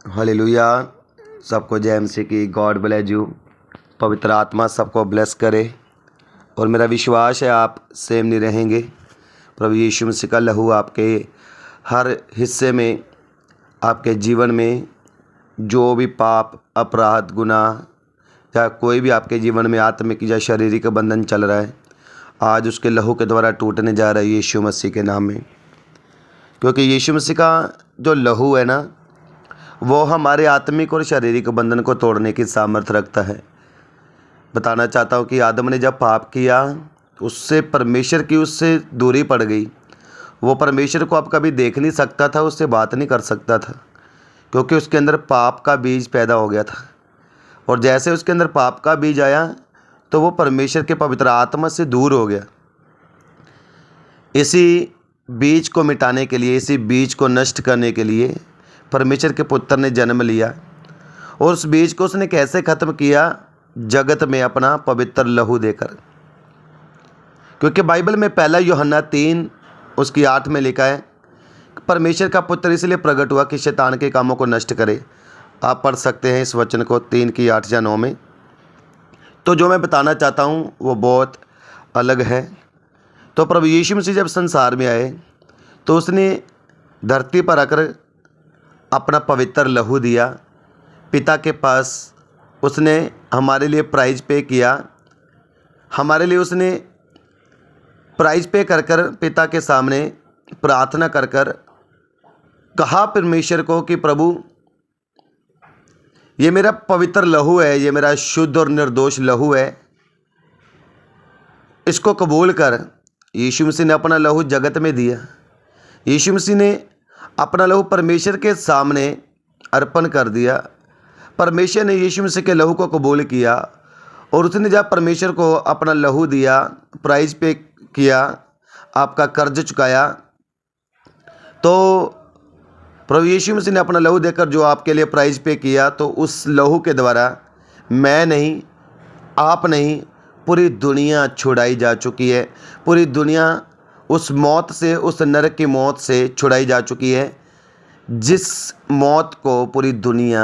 Hallelujah. सबको जय मसीह की। God bless you. पवित्र आत्मा सबको ब्लेस करे। और मेरा विश्वास है आप सेम नहीं रहेंगे। प्रभु यीशु मसीह का लहू आपके हर हिस्से में, आपके जीवन में जो भी पाप, अपराध, गुनाह या कोई भी आपके जीवन में आत्मिक या शारीरिक बंधन चल रहा है, आज उसके लहू के द्वारा टूटने जा रहा है यीशु मसीह के नाम में। क्योंकि यीशु मसीह का जो लहू है ना, वो हमारे आत्मिक और शारीरिक बंधन को तोड़ने की सामर्थ्य रखता है। बताना चाहता हूँ कि आदम ने जब पाप किया, उससे परमेश्वर की उससे दूरी पड़ गई। वो परमेश्वर को अब कभी देख नहीं सकता था, उससे बात नहीं कर सकता था, क्योंकि उसके अंदर पाप का बीज पैदा हो गया था। और जैसे उसके अंदर पाप का बीज आया तो वो परमेश्वर के पवित्र आत्मा से दूर हो गया। इसी बीज को मिटाने के लिए, इसी बीज को नष्ट करने के लिए परमेश्वर के पुत्र ने जन्म लिया। और उस बीज को उसने कैसे ख़त्म किया? जगत में अपना पवित्र लहू देकर। क्योंकि बाइबल में पहला यूहन्ना 3 उसकी 8 में लिखा है, परमेश्वर का पुत्र इसलिए प्रकट हुआ कि शैतान के कामों को नष्ट करे। आप पढ़ सकते हैं इस वचन को 3 की 8 या 9 में। तो जो मैं बताना चाहता हूँ वो बहुत अलग है। तो प्रभु यीशु मसीह जब संसार में आए तो उसने धरती पर आकर अपना पवित्र लहू दिया। पिता के पास उसने हमारे लिए प्राइज पे किया। हमारे लिए उसने प्राइज पे कर कर पिता के सामने प्रार्थना कर कर कहा परमेश्वर को कि प्रभु, ये मेरा पवित्र लहू है, ये मेरा शुद्ध और निर्दोष लहू है, इसको कबूल कर। यीशु मसीह ने अपना लहू जगत में दिया। यीशु मसीह ने अपना लहू परमेश्वर के सामने अर्पण कर दिया। परमेश्वर ने यीशु मसीह के लहू को कबूल किया और उसने जब परमेश्वर को अपना लहू दिया, प्राइज पे किया, आपका कर्ज चुकाया, तो प्रभु यीशु मसीह ने अपना लहू देकर जो आपके लिए प्राइज पे किया, तो उस लहू के द्वारा मैं नहीं, आप नहीं, पूरी दुनिया छुड़ाई जा चुकी है। पूरी दुनिया उस मौत से, उस नरक की मौत से छुड़ाई जा चुकी है जिस मौत को पूरी दुनिया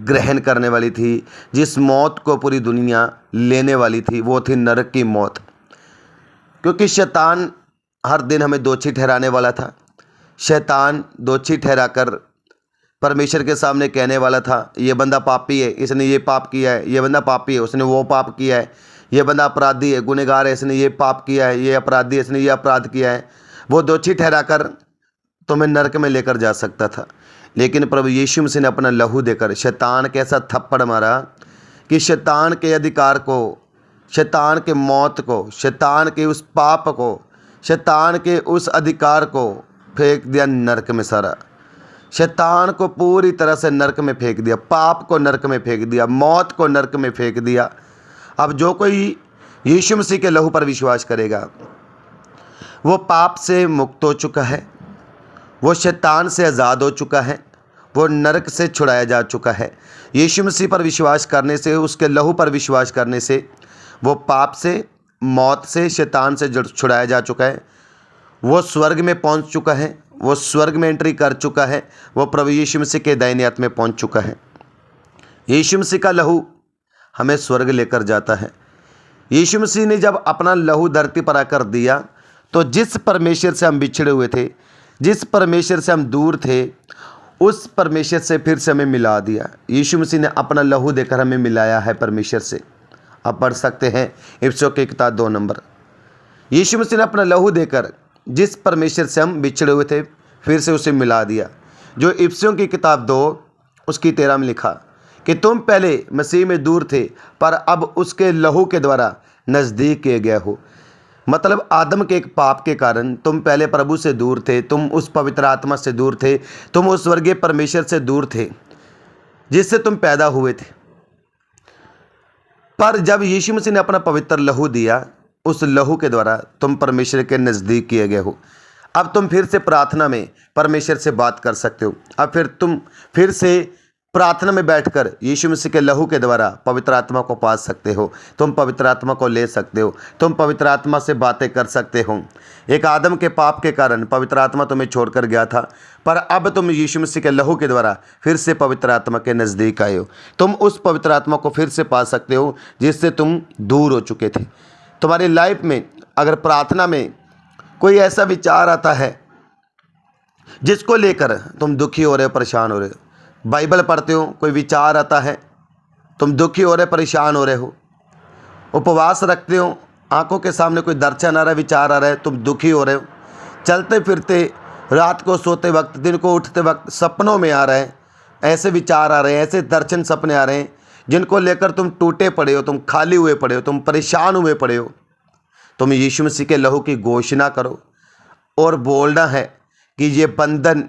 ग्रहण करने वाली थी, जिस मौत को पूरी दुनिया लेने वाली थी, वो थी नरक की मौत। क्योंकि शैतान हर दिन हमें दोषी ठहराने वाला था। शैतान दोषी ठहराकर परमेश्वर के सामने कहने वाला था, ये बंदा पापी है, इसने ये पाप किया है, ये बंदा पापी है, उसने वो पाप किया है, ये बंदा अपराधी है, गुनहगार है, इसने ये पाप किया है, ये अपराधी है, इसने ये अपराध किया है। वो दोषी ठहराकर तुम्हें नरक में लेकर जा सकता था। लेकिन प्रभु यीशु मसीह ने अपना लहू देकर शैतान के ऐसा थप्पड़ मारा कि शैतान के अधिकार को, शैतान के मौत को, शैतान के उस पाप को, शैतान के उस अधिकार को फेंक दिया नरक में। सारा शैतान को पूरी तरह से नरक में फेंक दिया, पाप को नरक में फेंक दिया, मौत को नरक में फेंक दिया। अब जो कोई यीशु मसीह के लहू पर विश्वास करेगा वो पाप से मुक्त हो चुका है, वो शैतान से आज़ाद हो चुका है, वो नरक से छुड़ाया जा चुका है। यीशु मसीह पर विश्वास करने से, उसके लहू पर विश्वास करने से वो पाप से, मौत से, शैतान से छुड़ाया जा चुका है। वो स्वर्ग में पहुंच चुका है, वो स्वर्ग में एंट्री कर चुका है, वो प्रभु यीशु मसीह के दाहिने हाथ में पहुंच चुका है। यीशु मसीह का लहू हमें स्वर्ग लेकर जाता है। यीशु मसीह ने जब अपना लहू धरती पर आकर दिया तो जिस परमेश्वर से हम बिछड़े हुए थे, जिस परमेश्वर से हम दूर थे, उस परमेश्वर से फिर से हमें मिला दिया। यीशु मसीह ने अपना लहू देकर हमें मिलाया है परमेश्वर से। आप पढ़ सकते हैं इफिसियों की किताब 2 नंबर। यीशु मसीह ने अपना लहू देकर जिस परमेश्वर से हम बिछड़े हुए थे फिर से उसे मिला दिया। जो इफिसियों की किताब 2 उसकी 13 में लिखा कि तुम पहले मसीह में दूर थे पर अब उसके लहू के द्वारा नज़दीक किए गए हो। मतलब आदम के एक पाप के कारण तुम पहले प्रभु से दूर थे, तुम उस पवित्र आत्मा से दूर थे, तुम उस स्वर्गीय परमेश्वर से दूर थे जिससे तुम पैदा हुए थे। पर जब यीशु मसीह ने अपना पवित्र लहू दिया, उस लहू के द्वारा तुम परमेश्वर के नज़दीक किए गए हो। अब तुम फिर से प्रार्थना में परमेश्वर से बात कर सकते हो। अब फिर तुम फिर से प्रार्थना में बैठकर यीशु मसीह के लहू के द्वारा पवित्र आत्मा को पा सकते हो। तुम पवित्र आत्मा को ले सकते हो। तुम पवित्र आत्मा से बातें कर सकते हो। एक आदम के पाप के कारण पवित्र आत्मा तुम्हें छोड़कर गया था, पर अब तुम यीशु मसीह के लहू के द्वारा फिर से पवित्र आत्मा के नज़दीक आए हो। तुम उस पवित्र आत्मा को फिर से पा सकते हो जिससे तुम दूर हो चुके थे। तुम्हारी लाइफ में अगर प्रार्थना में कोई ऐसा विचार आता है जिसको लेकर तुम दुखी हो रहे हो, परेशान हो रहे हो, बाइबल पढ़ते हो, कोई विचार आता है, तुम दुखी हो रहे, परेशान हो रहे हो, उपवास रखते हो, आंखों के सामने कोई दर्शन आ रहा है, विचार आ रहा है, तुम दुखी हो रहे हो, चलते फिरते रात को सोते वक्त, दिन को उठते वक्त सपनों में आ रहे हैं, ऐसे विचार आ रहे हैं, ऐसे दर्शन सपने आ रहे हैं जिनको लेकर तुम टूटे पड़े हो, तुम खाली हुए पड़े हो, तुम परेशान हुए पड़े हो, तुम यीशु मसीह के लहू की घोषणा करो और बोलना है कि ये बंधन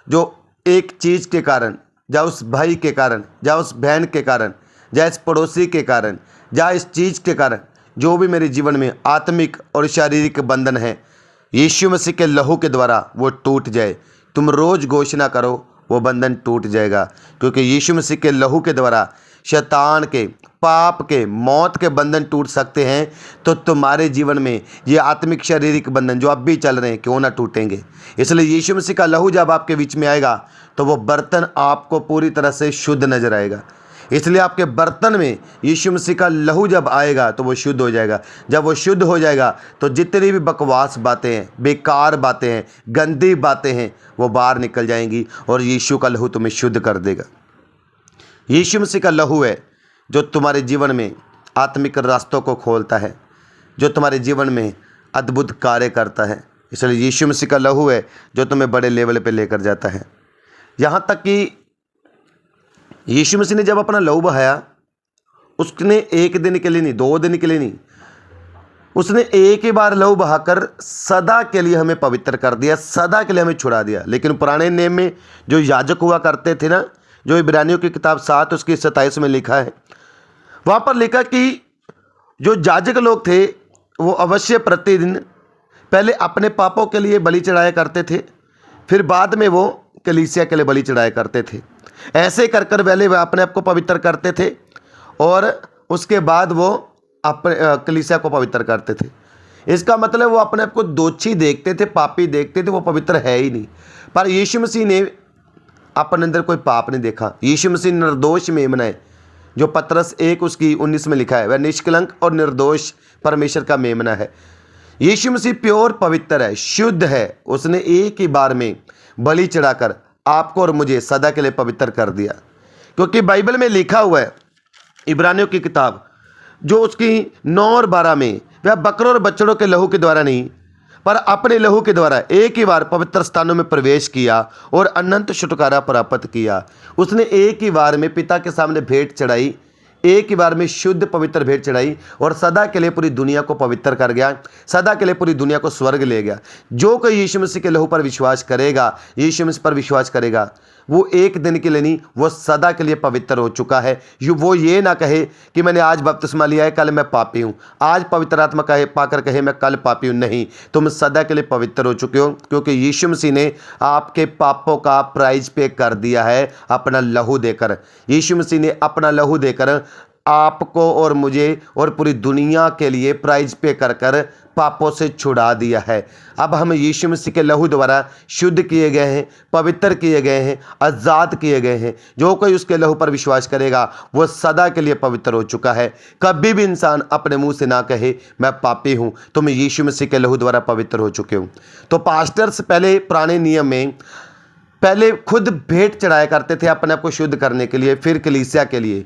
जो एक चीज़ के कारण, या उस भाई के कारण, या उस बहन के कारण, या इस पड़ोसी के कारण, या इस चीज़ के कारण जो भी मेरे जीवन में आत्मिक और शारीरिक बंधन है, यीशु मसीह के लहू के द्वारा वो टूट जाए। तुम रोज़ घोषणा करो, वो बंधन टूट जाएगा, क्योंकि यीशु मसीह के लहू के द्वारा शैतान के, पाप के, मौत के बंधन टूट सकते हैं। तो तुम्हारे जीवन में ये आत्मिक शारीरिक बंधन जो अब भी चल रहे हैं क्यों ना टूटेंगे। इसलिए यीशु मसीह का लहू जब आपके बीच में आएगा तो वो बर्तन आपको पूरी तरह से शुद्ध नजर आएगा। इसलिए आपके बर्तन में यीशु मसीह का लहू जब आएगा तो वो शुद्ध हो जाएगा। जब वो शुद्ध हो जाएगा तो जितनी भी बकवास बातें हैं, बेकार बातें हैं, गंदी बातें हैं, वो बाहर निकल जाएंगी और यीशु का लहू तुम्हें शुद्ध कर देगा। यीशु मसीह का लहू है जो तुम्हारे जीवन में आत्मिक रास्तों को खोलता है, जो तुम्हारे जीवन में अद्भुत कार्य करता है। इसलिए यीशु मसीह का लहू है जो तुम्हें बड़े लेवल पे लेकर जाता है। यहाँ तक कि यीशु मसीह ने जब अपना लहू बहाया, उसने एक दिन के लिए नहीं, 2 दिन के लिए नहीं, उसने एक ही बार लहू बहाकर सदा के लिए हमें पवित्र कर दिया, सदा के लिए हमें छुड़ा दिया। लेकिन पुराने नियम में जो याजक हुआ करते थे ना, जो इब्रानियों की किताब 7 उसकी 27 में लिखा है, वहाँ पर लिखा कि जो याजक लोग थे वो अवश्य प्रतिदिन पहले अपने पापों के लिए बलि चढ़ाया करते थे, फिर बाद में वो कलीसिया के लिए बलि चढ़ाया करते थे। ऐसे कर कर पहले वे अपने आप को पवित्र करते थे और उसके बाद वो अपने कलीसिया को पवित्र करते थे। इसका मतलब वो अपने आप को दोषी देखते थे, पापी देखते थे, वो पवित्र है ही नहीं। पर यीशु मसीह ने अपने अंदर कोई पाप नहीं देखा। यीशु मसीह निर्दोष मेमना है, जो पतरस 1 उसकी 19 में लिखा है, वह निष्कलंक और निर्दोष परमेश्वर का मेमना है। यीशु मसीह प्योर पवित्र है, शुद्ध है। उसने एक ही बार में बलि चढ़ाकर आपको और मुझे सदा के लिए पवित्र कर दिया। क्योंकि बाइबल में लिखा हुआ है, इब्रानियों की किताब जो उसकी 9 और 12 में, वह बकरों और बछड़ों के लहू के द्वारा नहीं पर अपने लहू के द्वारा एक ही बार पवित्र स्थानों में प्रवेश किया और अनंत छुटकारा प्राप्त किया। उसने एक ही बार में पिता के सामने भेंट चढ़ाई, एक ही बार में शुद्ध पवित्र भेंट चढ़ाई और सदा के लिए पूरी दुनिया को पवित्र कर गया, सदा के लिए पूरी दुनिया को स्वर्ग ले गया। जो कोई यीशु मसीह के लहू पर विश्वास करेगा, यीशु मसीह पर विश्वास करेगा, वो एक दिन के लिए नहीं, वो सदा के लिए पवित्र हो चुका है। वो ये ना कहे कि मैंने आज बपतिस्मा लिया है, कल मैं पापी हूँ, आज पवित्र आत्मा कहे पाकर कहे मैं कल पापी हूँ। नहीं, तुम सदा के लिए पवित्र हो चुके हो, क्योंकि यीशु मसीह ने आपके पापों का प्राइज पे कर दिया है अपना लहू देकर। यीशु मसीह ने अपना लहू देकर आपको और मुझे और पूरी दुनिया के लिए प्राइज पे कर कर पापों से छुड़ा दिया है। अब हम यीशु मसीह के लहू द्वारा शुद्ध किए गए हैं, पवित्र किए गए हैं, आज़ाद किए गए हैं। जो कोई उसके लहू पर विश्वास करेगा वो सदा के लिए पवित्र हो चुका है। कभी भी इंसान अपने मुंह से ना कहे मैं पापी हूँ, तुम यीशु मसीह के लहू द्वारा पवित्र हो चुके हो। तो पास्टर्स पहले पुराने नियम में पहले खुद भेंट चढ़ाया करते थे अपने आप को शुद्ध करने के लिए, फिर कलीसिया के लिए।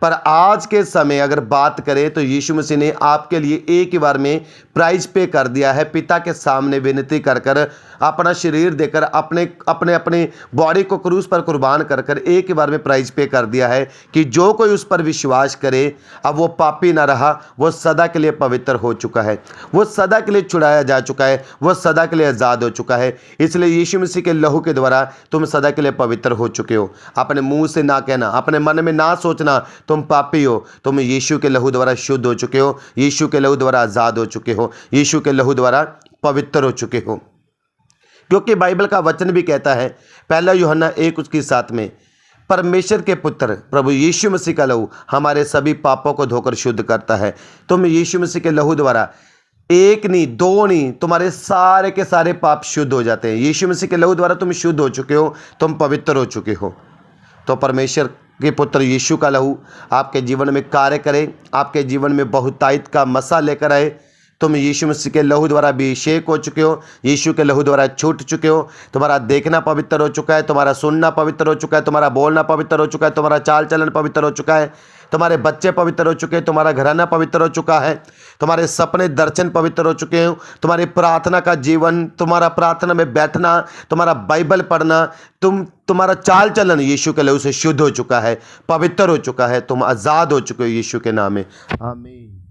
पर आज के समय अगर बात करें तो यीशु मसीह ने आपके लिए एक ही बार में प्राइज पे कर दिया है। पिता के सामने विनती कर कर अपना शरीर देकर अपने बॉडी को क्रूस पर कुर्बान कर कर एक ही बार में प्राइज पे कर दिया है कि जो कोई उस पर विश्वास करे अब वो पापी ना रहा, वो सदा के लिए पवित्र हो चुका है, वो सदा के लिए छुड़ाया जा चुका है, वो सदा के लिए आज़ाद हो चुका है। इसलिए यीशु मसीह के लहू के द्वारा तुम सदा के लिए पवित्र हो चुके हो। अपने मुंह से ना कहना, अपने मन में ना सोचना तुम पापी हो, तुम यीशु के लहू द्वारा शुद्ध हो चुके हो, यीशु के लहू द्वारा आज़ाद हो चुके हो, यीशु के लहू द्वारा पवित्र हो चुके हो। क्योंकि बाइबल का वचन भी कहता है, 1 यूहन्ना 1 उसकी 7 में, परमेश्वर के पुत्र प्रभु यीशु मसीह का लहू हमारे सभी पापों को धोकर शुद्ध करता है। तुम यीशु मसीह के लहू द्वारा एक नहीं, दो नहीं, तुम्हारे सारे के सारे पाप शुद्ध हो जाते हैं। यीशु मसीह के लहू द्वारा तुम शुद्ध हो चुके हो, तुम पवित्र हो चुके हो। तो परमेश्वर के पुत्र यीशु का लहू आपके जीवन में कार्य करे, आपके जीवन में बहुतायत का मसा लेकर आए। तुम यीशु मसीह के लहू द्वारा अभिषेक हो चुके हो, यीशु के लहू द्वारा छूट चुके हो। तुम्हारा देखना पवित्र हो चुका है, तुम्हारा सुनना पवित्र हो चुका है, तुम्हारा बोलना पवित्र हो चुका है, तुम्हारा चाल चलन पवित्र हो चुका है, तुम्हारे बच्चे पवित्र हो चुके हैं, तुम्हारा घराना पवित्र हो चुका है, तुम्हारे सपने दर्शन पवित्र हो चुके हैं, तुम्हारी प्रार्थना का जीवन, तुम्हारा प्रार्थना में बैठना, तुम्हारा बाइबल पढ़ना, तुम्हारा चाल चलन यीशु के लहू से शुद्ध हो चुका है, पवित्र हो चुका है, तुम आज़ाद हो चुके हो यीशु के नाम में। आमीन।